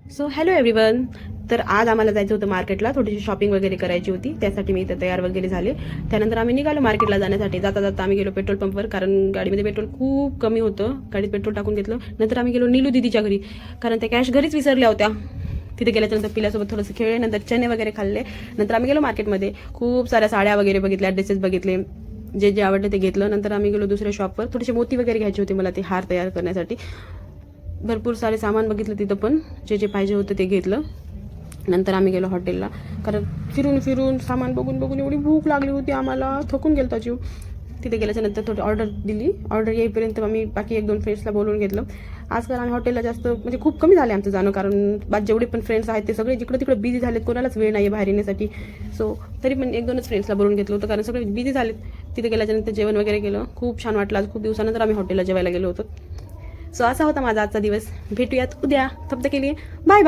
So hello everyone. तर आज आम्हाला जायचं होतं मार्केटला, थोडीशी शॉपिंग वगैरे करायची होती. त्यासाठी मी इथं तयार वगैरे झाले. त्यानंतर आम्ही निघालो मार्केटला जाण्यासाठी. जाता जाता आम्ही गेलो पेट्रोल पंपवर, कारण गाडीमध्ये पेट्रोल खूप कमी होतं. गाडीत पेट्रोल टाकून घेतलं. नंतर आम्ही गेलो नीलू दिदीच्या घरी, कारण त्या कॅश घरीच विसरल्या होत्या. तिथे गेल्याच्यानंतर पिल्यासोबत थोडंसं खेळले, नंतर चणे वगैरे खाल्ले. नंतर आम्ही गेलो मार्केटमध्ये, खूप साऱ्या साड्या वगैरे बघितल्या, ड्रेसेस बघितले, जे जे आवडलं ते घेतलं. नंतर आम्ही गेलो दुसऱ्या शॉपवर. थोडेसे मोती वगैरे घ्यायचे होते मला, ते हार तयार करण्यासाठी. भरपूर सारे सामान बघितलं तिथं, पण जे जे पाहिजे होतं ते घेतलं. नंतर आम्ही गेलो हॉटेलला, कारण फिरून फिरून सामान बघून बघून एवढी भूक लागली होती आम्हाला, थकून गेलो जीव. तिथे गेल्याच्या नंतर थोडी ऑर्डर दिली. ऑर्डर येईपर्यंत आम्ही बाकी 1-2 फ्रेंड्सला बोलवून घेतलं. आजकाल आम्ही हॉटेलला जास्त म्हणजे खूप कमी झाले आमचं जाणं, कारण जेवढे पण फ्रेंड्स आहेत ते सगळे जिकडं तिकडे बिझी झालेत, कोणालाच वेळ नाही आहे बाहेर येण्यासाठी. सो तरी पण 1-2च फ्रेंड्सला बोलवून घेतलं होतं, कारण सगळे बिझी झालेत. तिथे गेल्याच्यानंतर जेवण वगैरे केलं, खूप छान वाटलं. आज खूप दिवसानंतर आम्ही हॉटेलला जेवायला गेलो होतो. सो असा होता माझा आजचा दिवस. भेटूयात उद्या. तब तक के लिए बाय बाय.